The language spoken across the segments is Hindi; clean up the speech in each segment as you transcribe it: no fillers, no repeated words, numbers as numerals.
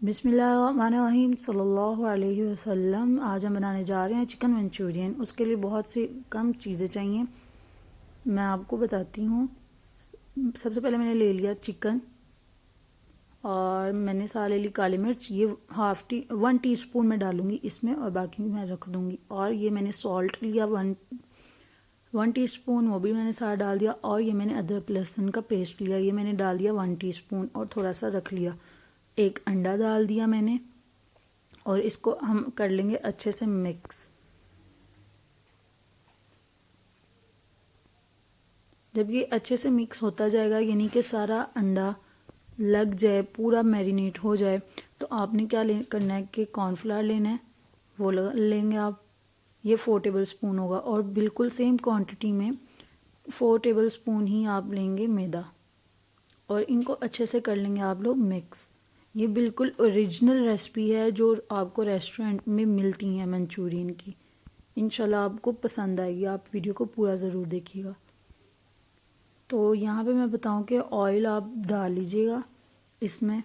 बिस्मिल्लाहिर्रहमानिर्रहीम सल्लल्लाहु अलैहि वसल्लम। आज हम बनाने जा रहे हैं चिकन मंचूरियन। उसके लिए बहुत सी कम चीज़ें चाहिए, मैं आपको बताती हूँ। सबसे पहले मैंने ले लिया चिकन और मैंने साथ ले ली काली मिर्च। ये 1 टीस्पून मैं डालूँगी इसमें और बाकी मैं रख दूँगी। और ये मैंने सॉल्ट लिया 1 टीस्पून, वो भी मैंने साथ डाल दिया। और ये मैंने अदरक लहसुन का पेस्ट लिया, ये मैंने डाल दिया 1 टीस्पून और थोड़ा सा रख लिया। एक अंडा डाल दिया मैंने और इसको हम कर लेंगे अच्छे से मिक्स। जब ये अच्छे से मिक्स होता जाएगा, यानी कि सारा अंडा लग जाए, पूरा मैरिनेट हो जाए, तो आपने क्या करना है कि कॉर्नफ्लावर लेना है, वो लेंगे आप। ये 4 टेबल स्पून होगा और बिल्कुल सेम क्वांटिटी में 4 टेबल स्पून ही आप लेंगे मैदा और इनको अच्छे से कर लेंगे आप लोग मिक्स। ये बिल्कुल ओरिजिनल रेसिपी है जो आपको रेस्टोरेंट में मिलती हैं मंचूरियन की। इंशाल्लाह आपको पसंद आएगी, आप वीडियो को पूरा ज़रूर देखिएगा। तो यहाँ पे मैं बताऊँ कि ऑयल आप डाल लीजिएगा इसमें,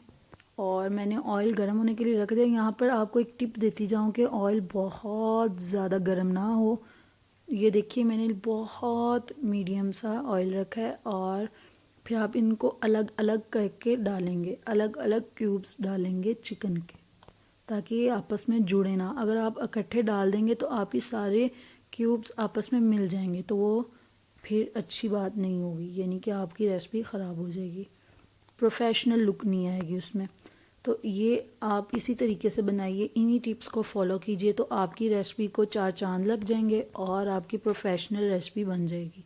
और मैंने ऑयल गर्म होने के लिए रख दिया। यहाँ पर आपको एक टिप देती जाऊँ कि ऑयल बहुत ज़्यादा गर्म ना हो। ये देखिए मैंने बहुत मीडियम सा ऑयल रखा है और फिर आप इनको अलग अलग करके डालेंगे, अलग अलग क्यूब्स डालेंगे चिकन के, ताकि ये आपस में जुड़े ना। अगर आप इकट्ठे डाल देंगे तो आपकी सारे क्यूब्स आपस में मिल जाएंगे, तो वो फिर अच्छी बात नहीं होगी, यानी कि आपकी रेसिपी ख़राब हो जाएगी, प्रोफेशनल लुक नहीं आएगी उसमें। तो ये आप इसी तरीके से बनाइए, इन्हीं टिप्स को फॉलो कीजिए, तो आपकी रेसिपी को 4 चांद लग जाएंगे और आपकी प्रोफेशनल रेसिपी बन जाएगी।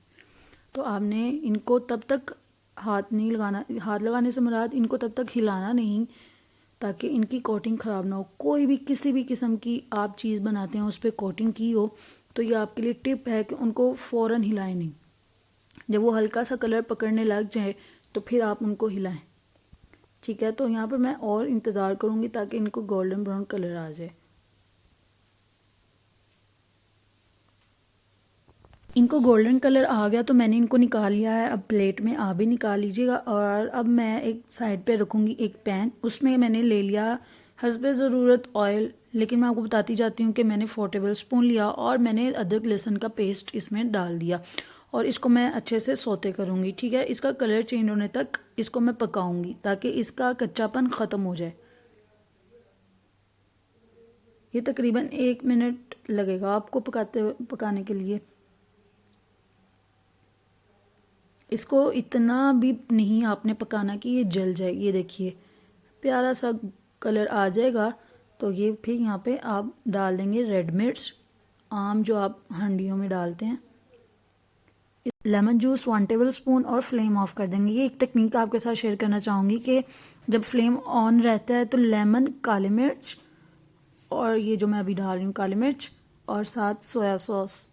तो आपने इनको तब तक हाथ नहीं लगाना, हाथ लगाने से मुराद इनको तब तक हिलाना नहीं ताकि इनकी कोटिंग ख़राब ना हो। कोई भी किसी भी किस्म की आप चीज़ बनाते हैं उस पर कोटिंग की हो तो ये आपके लिए टिप है कि उनको फ़ौरन हिलाएं नहीं। जब वो हल्का सा कलर पकड़ने लग जाए तो फिर आप उनको हिलाएं, ठीक है। तो यहाँ पर मैं और इंतज़ार करूँगी ताकि इनको गोल्डन ब्राउन कलर आ जाए। इनको गोल्डन कलर आ गया तो मैंने इनको निकाल लिया है। अब प्लेट में आप भी निकाल लीजिएगा। और अब मैं एक साइड पे रखूँगी एक पैन, उसमें मैंने ले लिया हस्बे ज़रूरत ऑयल। लेकिन मैं आपको बताती जाती हूँ कि मैंने 4 टेबल स्पून लिया और मैंने अदरक लहसुन का पेस्ट इसमें डाल दिया और इसको मैं अच्छे से सौते करूँगी, ठीक है। इसका कलर चेंज होने तक इसको मैं पकाऊँगी ताकि इसका कच्चापन ख़त्म हो जाए। ये तकरीबन 1 मिनट लगेगा आपको पकाने के लिए। इसको इतना भी नहीं आपने पकाना कि ये जल जाए। ये देखिए प्यारा सा कलर आ जाएगा तो ये फिर यहाँ पे आप डाल देंगे रेड मिर्च, आम जो आप हांडियों में डालते हैं, लेमन जूस 1 टेबल स्पून और फ्लेम ऑफ कर देंगे। ये एक टेक्निक आपके साथ शेयर करना चाहूँगी कि जब फ्लेम ऑन रहता है तो लेमन, काली मिर्च और ये जो मैं अभी डाल रही हूँ काली मिर्च और साथ सोया सॉस,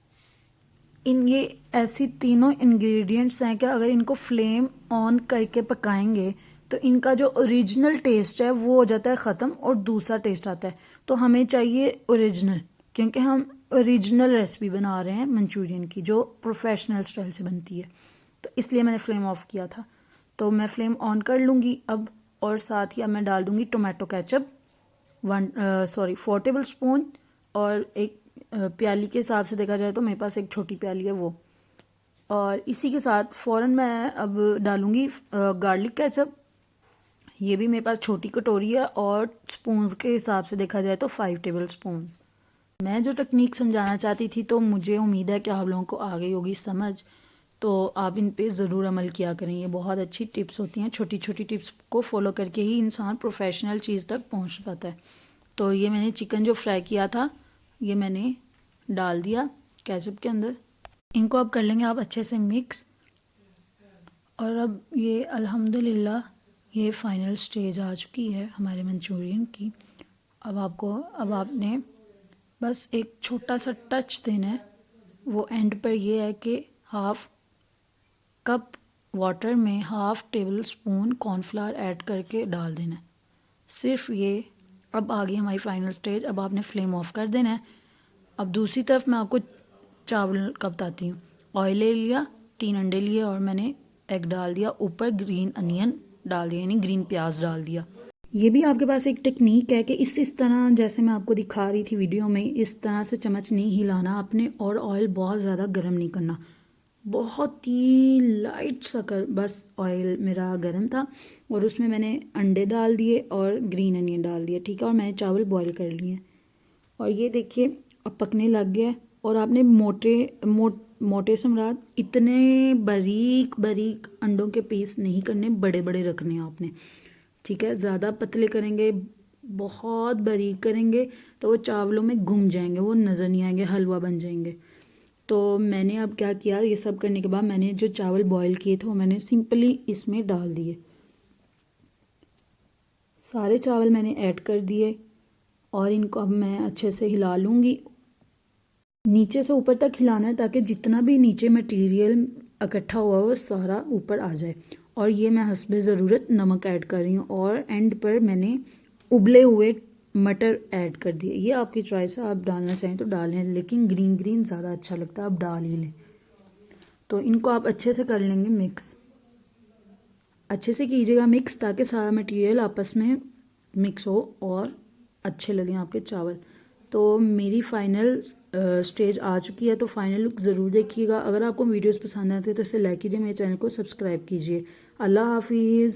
ये ऐसी तीनों इंग्रेडिएंट्स हैं कि अगर इनको फ्लेम ऑन करके पकाएंगे तो इनका जो ओरिजिनल टेस्ट है वो हो जाता है ख़त्म और दूसरा टेस्ट आता है। तो हमें चाहिए ओरिजिनल, क्योंकि हम ओरिजिनल रेसिपी बना रहे हैं मंचूरियन की जो प्रोफेशनल स्टाइल से बनती है, तो इसलिए मैंने फ्लेम ऑफ किया था। तो मैं फ्लेम ऑन कर लूँगी अब, और साथ ही अब मैं डाल दूँगी टोमेटो केचप 4 टेबल स्पून। और एक प्याली के हिसाब से देखा जाए तो मेरे पास एक छोटी प्याली है वो। और इसी के साथ फ़ौरन मैं अब डालूँगी गार्लिक केचप, ये भी मेरे पास छोटी कटोरी है और स्पून्स के हिसाब से देखा जाए तो 5 टेबल स्पून्स। मैं जो टेक्निक समझाना चाहती थी तो मुझे उम्मीद है कि आप लोगों को आ गई होगी समझ, तो आप इन पे ज़रूर अमल किया करें। ये बहुत अच्छी टिप्स होती हैं, छोटी छोटी टिप्स को फॉलो करके ही इंसान प्रोफेशनल चीज़ तक पहुंच पाता है। तो ये मैंने चिकन जो फ्राई किया था ये मैंने डाल दिया केचप के अंदर। इनको अब कर लेंगे आप अच्छे से मिक्स। और अब ये अल्हम्दुलिल्लाह ये फ़ाइनल स्टेज आ चुकी है हमारे मंचूरियन की। अब आपने बस एक छोटा सा टच देना है। वो एंड पर ये है कि 1/2 कप वाटर में 1/2 टेबल स्पून कॉर्नफ्लावर ऐड करके डाल देना है, सिर्फ ये। अब आ गई हमारी फ़ाइनल स्टेज, अब आपने फ्लेम ऑफ कर देना है। अब दूसरी तरफ मैं आपको चावल का बताती हूँ। ऑयल ले लिया, 3 अंडे लिए और मैंने एग डाल दिया, ऊपर ग्रीन अनियन डाल दिया, यानी ग्रीन प्याज डाल दिया। ये भी आपके पास एक टेक्निक है कि इस तरह जैसे मैं आपको दिखा रही थी वीडियो में, इस तरह से चम्मच नहीं हिलाना आपने, और ऑयल बहुत ज़्यादा गर्म नहीं करना, बहुत ही लाइट सा कर, बस ऑयल मेरा गर्म था और उसमें मैंने अंडे डाल दिए और ग्रीन अनियन डाल दिया, ठीक है, और मैंने चावल बॉईल कर लिए और ये देखिए अब पकने लग गया है। और आपने मोटे से मुराद इतने बारीक बारीक अंडों के पीस नहीं करने, बड़े बड़े रखने हैं आपने, ठीक है। ज़्यादा पतले करेंगे, बहुत बारीक करेंगे तो वो चावलों में घुम जाएंगे, वो नज़र नहीं आएंगे, हलवा बन जाएंगे। तो मैंने अब क्या किया, ये सब करने के बाद मैंने जो चावल बॉईल किए थे वो मैंने सिंपली इसमें डाल दिए, सारे चावल मैंने ऐड कर दिए और इनको अब मैं अच्छे से हिला लूँगी। नीचे से ऊपर तक हिलाना है ताकि जितना भी नीचे मटेरियल इकट्ठा हुआ वो सारा ऊपर आ जाए। और ये मैं हस्बे ज़रूरत नमक ऐड कर रही हूँ और एंड पर मैंने उबले हुए मटर ऐड कर दिए। ये आपकी चॉइस है, आप डालना चाहें तो डालें, लेकिन ग्रीन ग्रीन ज़्यादा अच्छा लगता है, आप डाल ही लें। तो इनको आप अच्छे से कर लेंगे मिक्स, अच्छे से कीजिएगा मिक्स ताकि सारा मटेरियल आपस में मिक्स हो और अच्छे लगें आपके चावल। तो मेरी फाइनल स्टेज आ चुकी है, तो फाइनल लुक ज़रूर देखिएगा। अगर आपको वीडियोस पसंद आते हैं तो इसे लाइक कीजिए, मेरे चैनल को सब्सक्राइब कीजिए। अल्लाह हाफिज़।